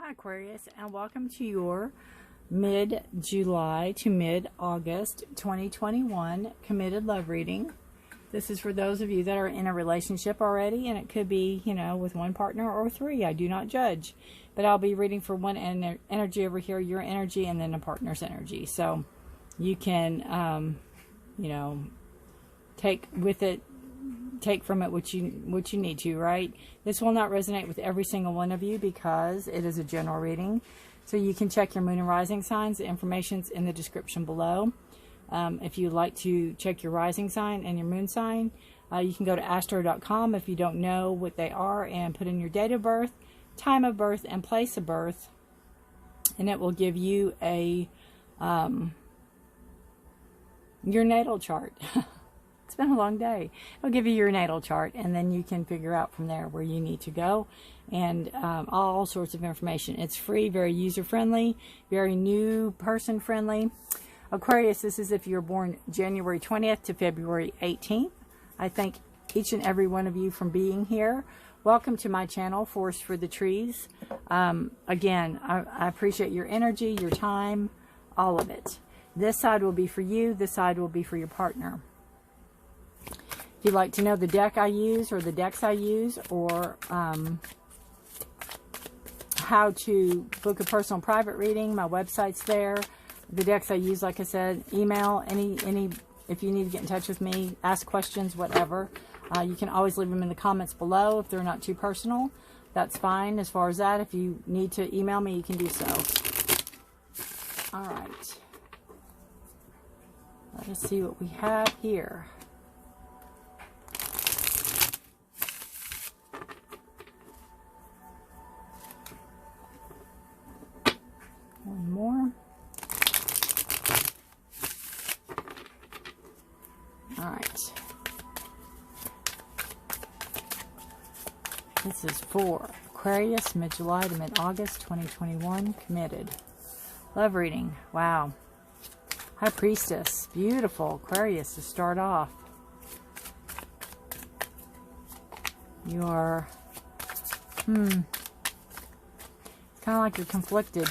Hi Aquarius, and welcome to your mid-July to mid-August 2021 committed love reading. This is for those of you that are in a relationship already, and it could be, with one partner or three. I do not judge, but I'll be reading for one energy over here, your energy, and then a partner's energy. So you can, take from it what you need to, right? This will not resonate with every single one of you because it is a general reading. So you can check your moon and rising signs. The information's in the description below. If you'd like to check your rising sign and your moon sign, you can go to astro.com if you don't know what they are and put in your date of birth, time of birth, and place of birth, and it will give you a your natal chart. It's been a long day. It'll give you your natal chart, and then you can figure out from there where you need to go, and all sorts of information. It's free, very user-friendly, very new person-friendly. Aquarius, this is if you're born January 20th to February 18th. I thank each and every one of you for being here. Welcome to my channel, Forest for the Trees. Again, I appreciate your energy, your time, all of it. This side will be for you. This side will be for your partner. If you'd like to know the deck I use or the decks I use, or how to book a personal private reading, my website's there. The decks I use, like I said, email, any if you need to get in touch with me, ask questions, whatever. You can always leave them in the comments below if they're not too personal. That's fine as far as that. If you need to email me, you can do so. All right. Let us see what we have here. One more. All right. This is for Aquarius, mid-July to mid-August 2021, committed. Love reading. Wow. High Priestess. Beautiful. Aquarius to start off. You are, it's kind of like you're conflicted.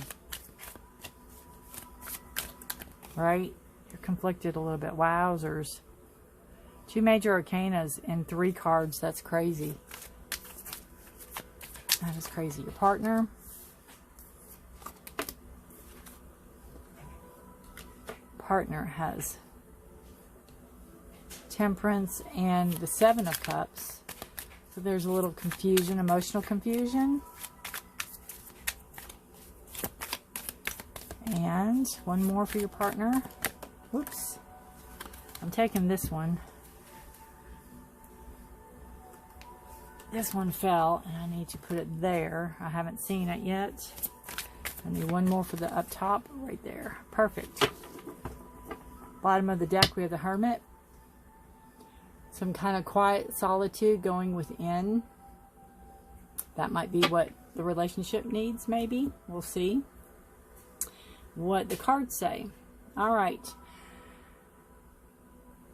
Right? You're conflicted a little bit. Wowzers. 2 major arcanas and 3 cards. That's crazy. That is crazy. Your partner. Partner has Temperance and the 7 of Cups. So there's a little confusion, emotional confusion. And one more for your partner. Whoops. I'm taking this one. This one fell, and I need to put it there. I haven't seen it yet. I need one more for the up top, right there. Perfect. Bottom of the deck, we have the Hermit. Some kind of quiet solitude going within. That might be what the relationship needs, maybe. We'll see what the cards say. All right.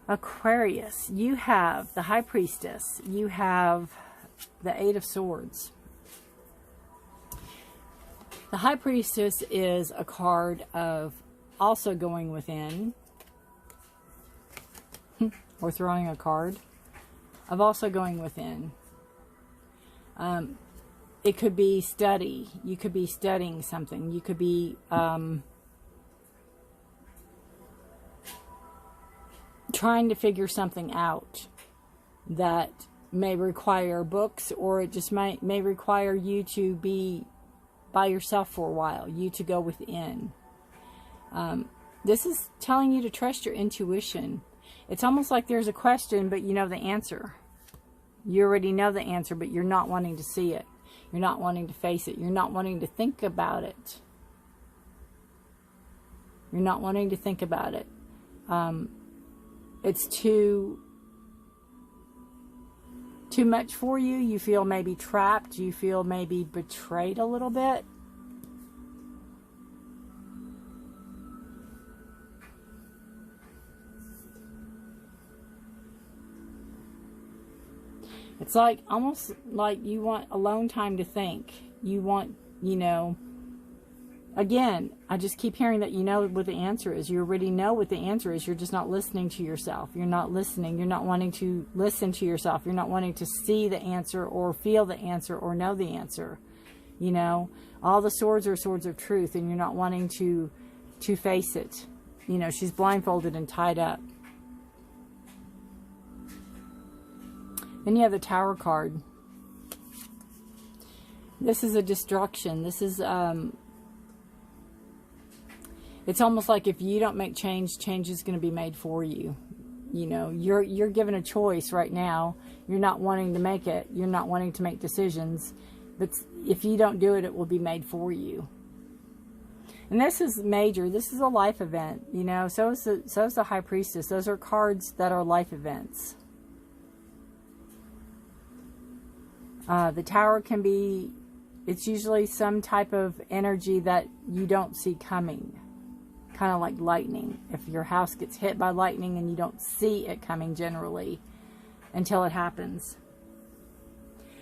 Aquarius, you have the High Priestess. You have the 8 of Swords. The High Priestess is a card of also going within, or throwing a card of also going within. It could be study. You could be studying something. You could be trying to figure something out that may require books, or it just may require you to be by yourself for a while, you to go within. This is telling you to trust your intuition. It's almost like there's a question, but you know the answer. You already know the answer, but you're not wanting to see it. You're not wanting to face it. You're not wanting to think about it. You're not wanting to think about it. It's too much for you. You feel maybe trapped. You feel maybe betrayed a little bit. It's like almost like you want alone time to think. You want, Again, I just keep hearing that you know what the answer is. You already know what the answer is. You're just not listening to yourself. You're not listening. You're not wanting to listen to yourself. You're not wanting to see the answer or feel the answer or know the answer. You know, all the swords are swords of truth, and you're not wanting to face it. You know, she's blindfolded and tied up. Then you have the Tower card. This is a destruction. This is, it's almost like if you don't make change, change is going to be made for you. You know, you're given a choice right now. You're not wanting to make it. You're not wanting to make decisions. But if you don't do it, it will be made for you. And this is major. This is a life event. You know, so is the High Priestess. Those are cards that are life events. The Tower can be, it's usually some type of energy that you don't see coming. Kind of like lightning. If your house gets hit by lightning and you don't see it coming generally until it happens.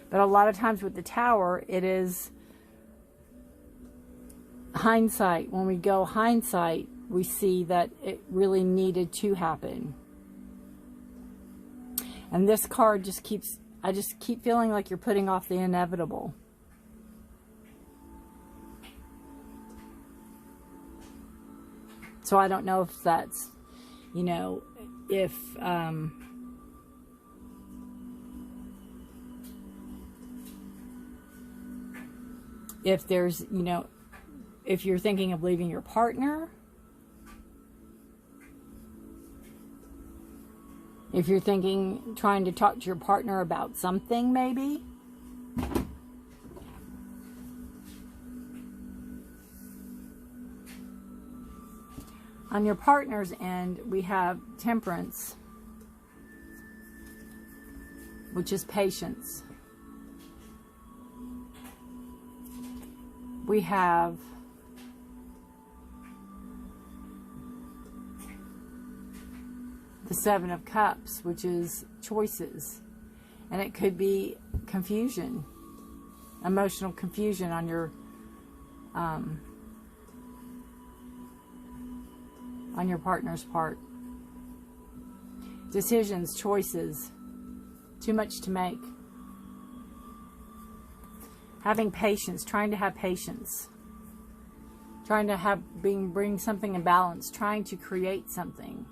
But a lot of times with the Tower, it is hindsight. When we go hindsight, we see that it really needed to happen. And this card just keeps, I just keep feeling like you're putting off the inevitable. So I don't know if that's, you know, if there's, you know, if you're thinking of leaving your partner, if you're trying to talk to your partner about something, maybe. On your partner's end, we have Temperance, which is patience. We have the Seven of Cups, which is choices. And it could be confusion, emotional confusion on your partner's part. Decisions, choices, too much to make. Having patience, trying to have patience. Trying to bring something in balance, trying to create something.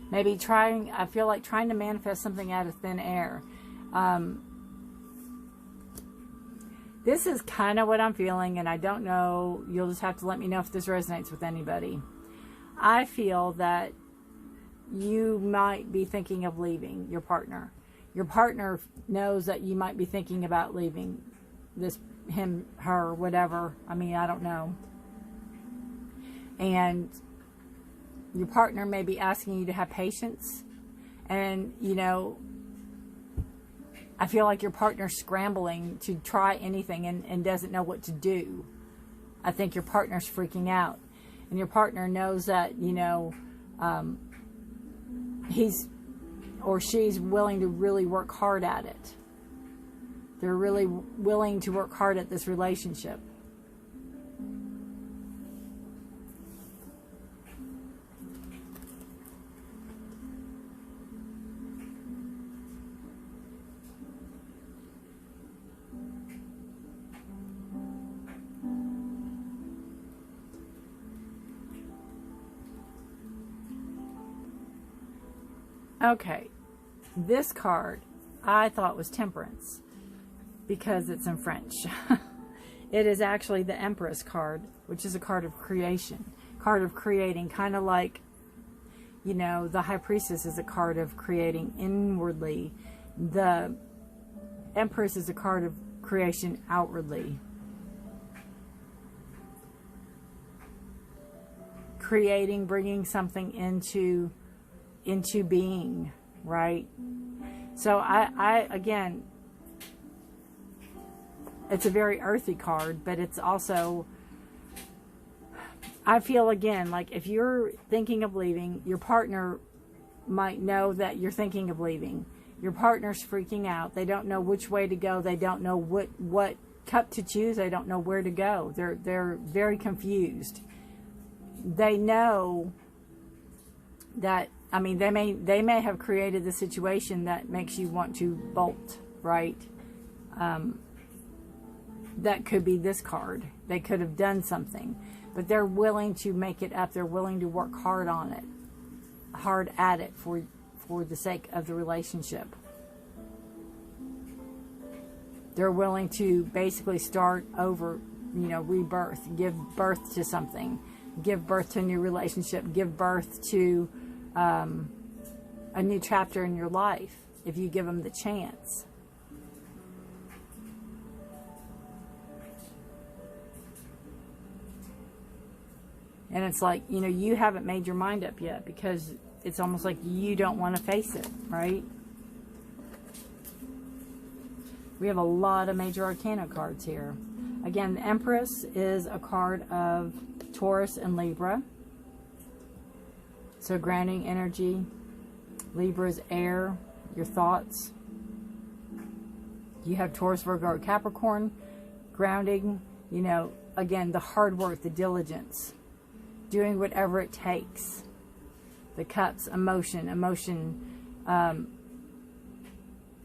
Maybe I feel like trying to manifest something out of thin air. This is kind of what I'm feeling, and I don't know, you'll just have to let me know if this resonates with anybody. I feel that you might be thinking of leaving your partner. Your partner knows that you might be thinking about leaving him, her, whatever. I mean, I don't know. And your partner may be asking you to have patience. And, you know, I feel like your partner's scrambling to try anything and doesn't know what to do. I think your partner's freaking out. And your partner knows that, you know, he's or she's willing to really work hard at it. They're really willing to work hard at this relationship. Okay, this card I thought was Temperance because it's in French. It is actually the Empress card, which is a card of creation, card of creating, kind of like, you know, the High Priestess is a card of creating inwardly. The Empress is a card of creation outwardly. Creating, bringing something into being, right? So I again, it's a very earthy card, but it's also, I feel again, like if you're thinking of leaving, your partner might know that you're thinking of leaving. Your partner's freaking out. They don't know which way to go. They don't know what cup to choose. They don't know where to go. They're very confused. They know that, I mean, they may have created the situation that makes you want to bolt, right? That could be this card. They could have done something, but they're willing to make it up. They're willing to work hard on it, hard at it for the sake of the relationship. They're willing to basically start over, you know, rebirth, give birth to something, give birth to a new relationship, give birth to a new chapter in your life if you give them the chance. And it's like, you know, you haven't made your mind up yet because it's almost like you don't want to face it, right? We have a lot of major arcana cards here. Again, the Empress is a card of Taurus and Libra. So grounding energy. Libra is air, your thoughts. You have Taurus, Virgo, or Capricorn. Grounding, you know, again, the hard work, the diligence. Doing whatever it takes. The Cups, emotion,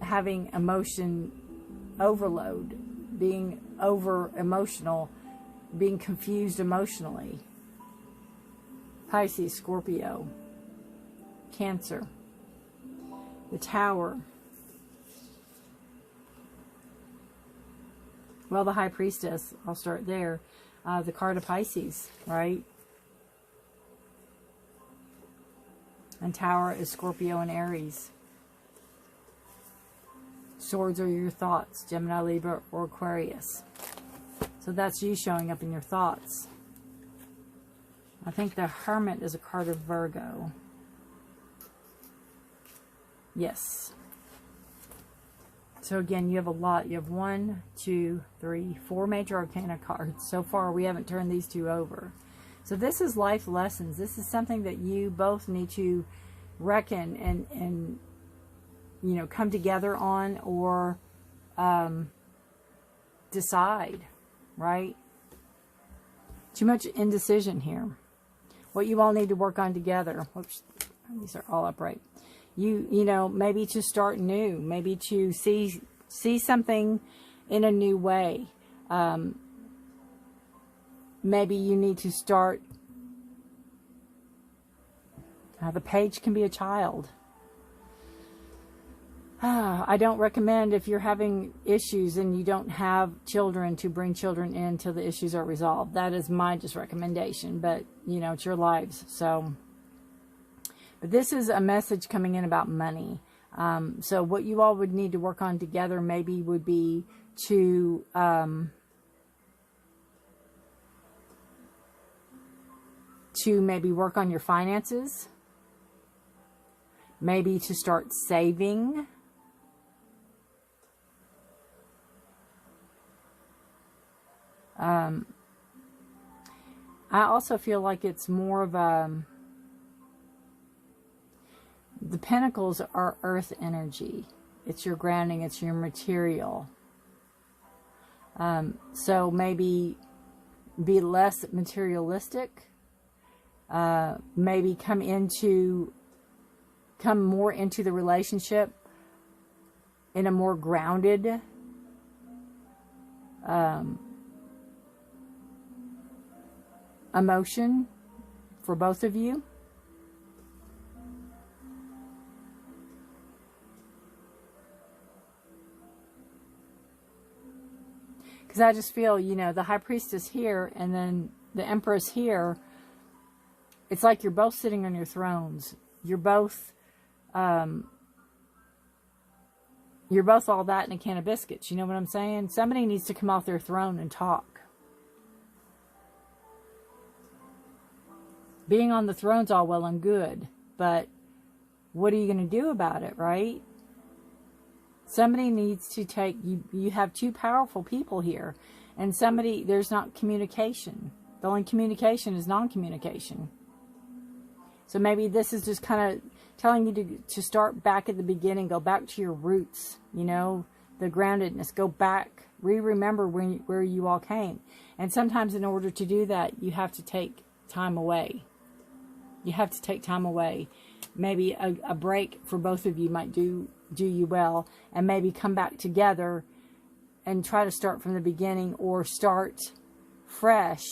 having emotion overload, being over emotional, being confused emotionally. Pisces, Scorpio, Cancer. The Tower. Well, the High Priestess, I'll start there. The card of Pisces, right? And Tower is Scorpio and Aries. Swords are your thoughts, Gemini, Libra, or Aquarius. So that's you showing up in your thoughts. I think the Hermit is a card of Virgo. Yes. So again, you have a lot. You have 1, 2, 3, 4 major arcana cards. So far, we haven't turned these two over. So this is life lessons. This is something that you both need to reckon and you know, come together on, or decide, right? Too much indecision here. What you all need to work on together. Whoops, these are all upright. You know, maybe to start new, maybe to see something in a new way. Maybe you need to start. The Page can be a child. I don't recommend, if you're having issues and you don't have children, to bring children in till the issues are resolved. That is my just recommendation, but you know, it's your lives. So, but this is a message coming in about money. So what you all would need to work on together maybe would be to maybe work on your finances. Maybe to start saving. I also feel like it's more of a... The Pentacles are earth energy. It's your grounding. It's your material. So maybe be less materialistic. Maybe come more into the relationship in a more grounded emotion for both of you. Because I just feel, you know, the High Priestess here and then the Empress here, it's like you're both sitting on your thrones. You're both all that in a can of biscuits. You know what I'm saying? Somebody needs to come off their throne and talk. Being on the throne's all well and good, but what are you going to do about it, right? Somebody needs to take, you have two powerful people here, and there's not communication. The only communication is non-communication. So maybe this is just kind of telling you to start back at the beginning, go back to your roots, you know, the groundedness. Go back, remember where you all came. And sometimes in order to do that, you have to take time away. You have to take time away. Maybe a break for both of you might do you well, and maybe come back together and try to start from the beginning, or start fresh,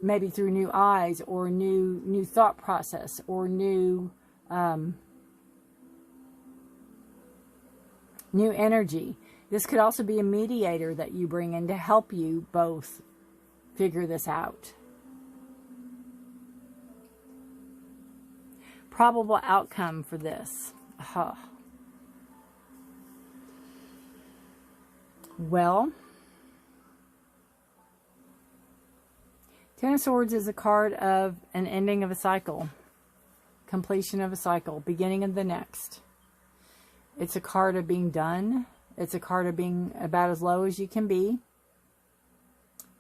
maybe through new eyes, or new thought process, or new energy. This could also be a mediator that you bring in to help you both figure this out. Probable outcome for this. Well, Ten of Swords is a card of an ending of a cycle, completion of a cycle, beginning of the next. It's a card of being done. It's a card of being about as low as you can be.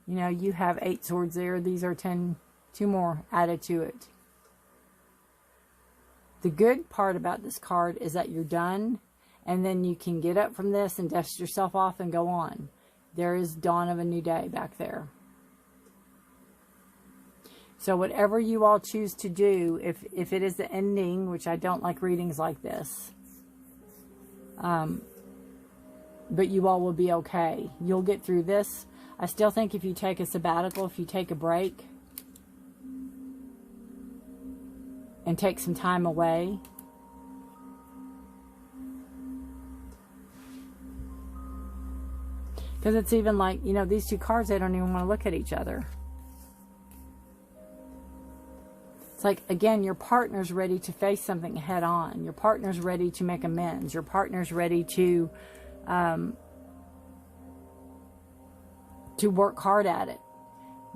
You know, you have 8 swords there. These are 2 more added to it. The good part about this card is that you're done, and then you can get up from this and dust yourself off and go on. There is dawn of a new day back there. So whatever you all choose to do, if it is the ending, which I don't like readings like this, but you all will be okay. You'll get through this. I still think if you take a sabbatical, if you take a break, and take some time away, because it's even like, you know, these 2 cards, they don't even want to look at each other. It's like, again, your partner's ready to face something head on. Your partner's ready to make amends. Your partner's ready to work hard at it.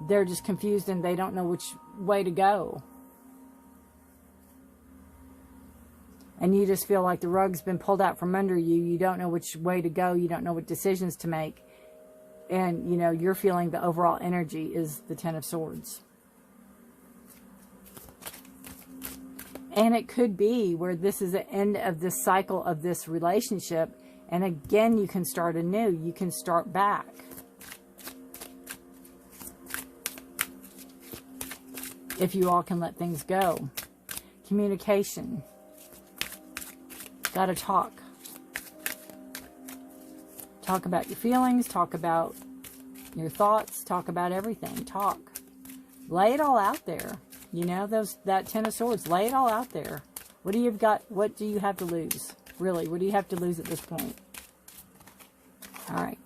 They're just confused and they don't know which way to go. And you just feel like the rug's been pulled out from under you. You don't know which way to go. You don't know what decisions to make. And, you know, you're feeling the overall energy is the Ten of Swords. And it could be where this is the end of this cycle of this relationship. And again, you can start anew. You can start back. If you all can let things go. Communication. Got to talk. Talk about your feelings. Talk about your thoughts. Talk about everything. Talk. Lay it all out there. You know, that Ten of Swords. Lay it all out there. What do you got? What do you have to lose? Really, what do you have to lose at this point? All right.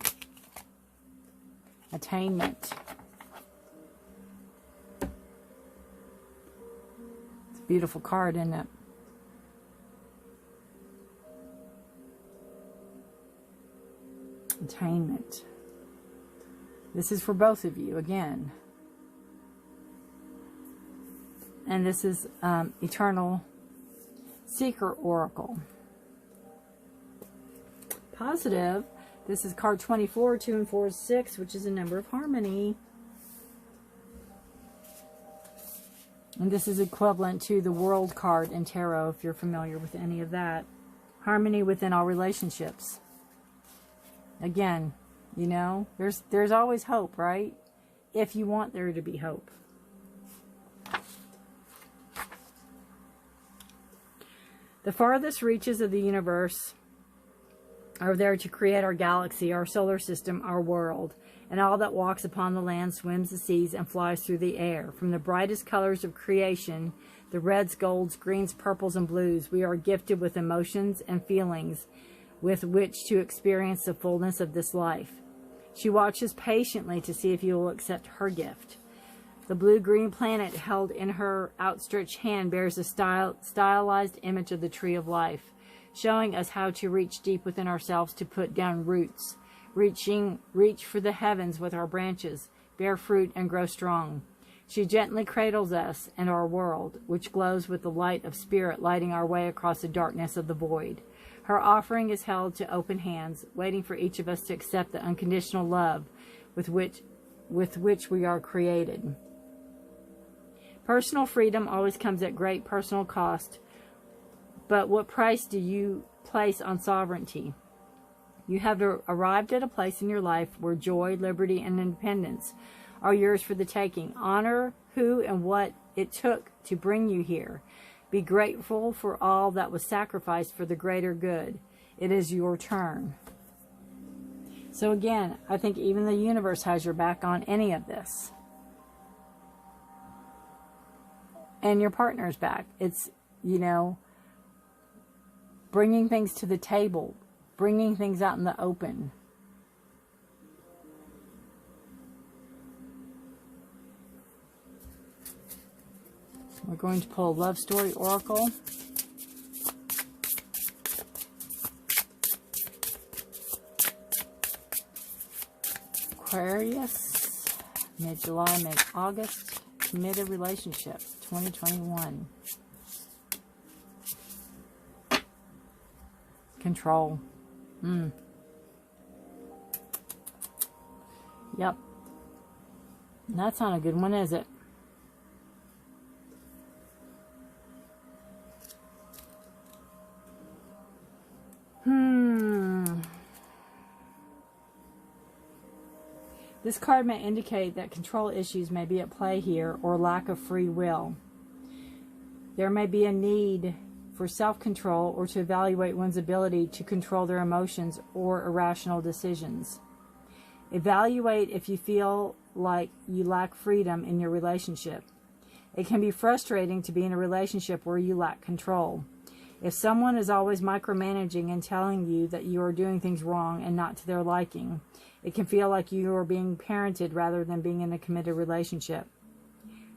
Attainment. It's a beautiful card, isn't it? Attainment. This is for both of you, again. And this is Eternal Seeker Oracle. Positive. This is card 24. 2 and 4 is 6, which is a number of harmony. And this is equivalent to the World card in Tarot, if you're familiar with any of that. Harmony within all relationships. Again, you know, there's always hope, right? If you want there to be hope. The farthest reaches of the universe are there to create our galaxy, our solar system, our world, and all that walks upon the land, swims the seas, and flies through the air. From the brightest colors of creation, the reds, golds, greens, purples, and blues, we are gifted with emotions and feelings with which to experience the fullness of this life. She watches patiently to see if you will accept her gift. The blue-green planet held in her outstretched hand bears a stylized image of the tree of life, showing us how to reach deep within ourselves to put down roots, reach for the heavens with our branches, bear fruit, and grow strong. She gently cradles us and our world, which glows with the light of spirit, lighting our way across the darkness of the void. Her offering is held to open hands, waiting for each of us to accept the unconditional love with which we are created. Personal freedom always comes at great personal cost, but what price do you place on sovereignty? You have arrived at a place in your life where joy, liberty, and independence are yours for the taking. Honor who and what it took to bring you here. Be grateful for all that was sacrificed for the greater good. It is your turn. So again, I think even the universe has your back on any of this. And your partner's back. It's, you know, bringing things to the table, bringing things out in the open. We're going to pull a love story oracle. Aquarius, mid-July, mid-August, committed relationship, 2021. Control. Yep. That's not a good one, is it? This card may indicate that control issues may be at play here, or lack of free will. There may be a need for self-control or to evaluate one's ability to control their emotions or irrational decisions. Evaluate if you feel like you lack freedom in your relationship. It can be frustrating to be in a relationship where you lack control. If someone is always micromanaging and telling you that you are doing things wrong and not to their liking, it can feel like you are being parented rather than being in a committed relationship.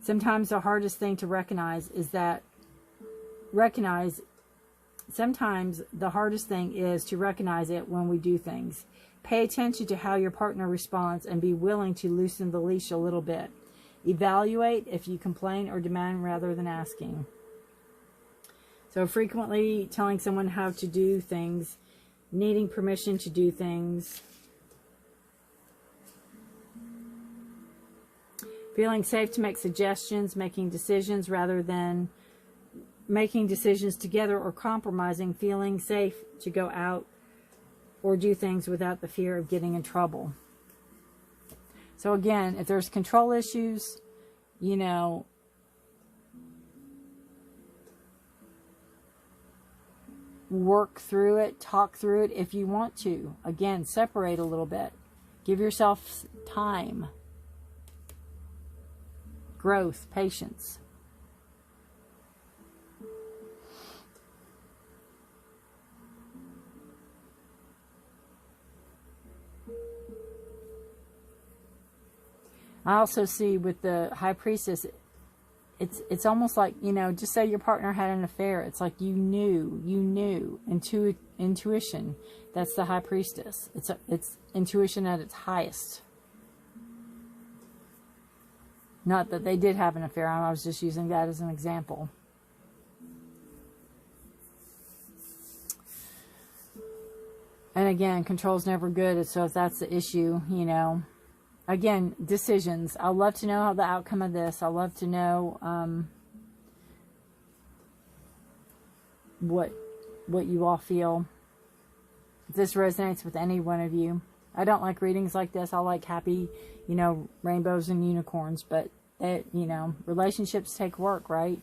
Sometimes the hardest thing to sometimes the hardest thing is to recognize it when we do things. Pay attention to how your partner responds and be willing to loosen the leash a little bit. Evaluate if you complain or demand rather than asking. So frequently telling someone how to do things, needing permission to do things, feeling safe to make suggestions, making decisions rather than making decisions together, or compromising, feeling safe to go out or do things without the fear of getting in trouble. So again, if there's control issues, you know, work through it, talk through it if you want to. Again, separate a little bit. Give yourself time. Growth, patience. I also see with the High Priestess, it's almost like, you know, just say your partner had an affair. It's like you knew. Intuition. That's the High Priestess. It's intuition at its highest. Not that they did have an affair. I was just using that as an example. And again, control's never good. So if that's the issue, you know. Again, decisions. I'd love to know how the outcome of this. I'd love to know what you all feel. If this resonates with any one of you. I don't like readings like this. I like happy, you know, rainbows and unicorns. But, you know, relationships take work, right?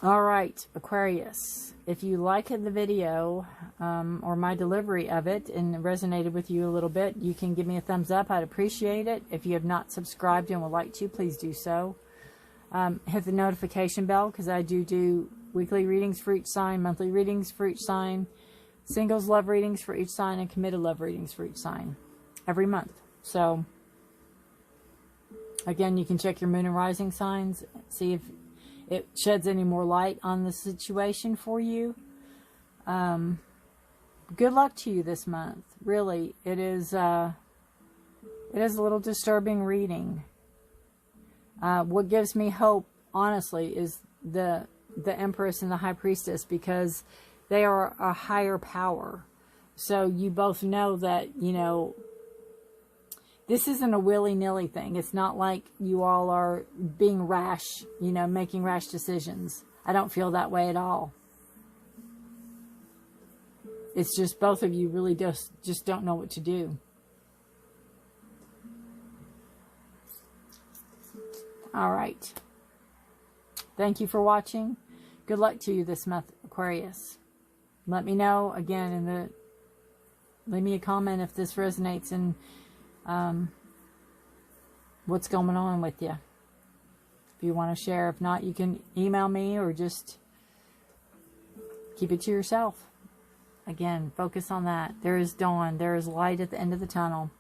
All right, Aquarius. If you liked the video or my delivery of it and it resonated with you a little bit, you can give me a thumbs up. I'd appreciate it. If you have not subscribed and would like to, please do so. Hit the notification bell, because I do weekly readings for each sign, monthly readings for each sign, singles love readings for each sign, and committed love readings for each sign every month. So, again, you can check your moon and rising signs, see if it sheds any more light on the situation for you. Good luck to you this month. Really, it is a little disturbing reading. What gives me hope, honestly, is the Empress and the High Priestess, because they are a higher power. So you both know that, you know, this isn't a willy-nilly thing. It's not like you all are being rash, you know, making rash decisions. I don't feel that way at all. It's just both of you really just don't know what to do. All right. Thank you for watching. Good luck to you this month, Aquarius. Let me know again leave me a comment if this resonates and what's going on with you. If you want to share, if not, you can email me or just keep it to yourself. Again, focus on that. There is dawn. There is light at the end of the tunnel.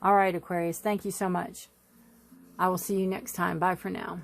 All right, Aquarius. Thank you so much. I will see you next time. Bye for now.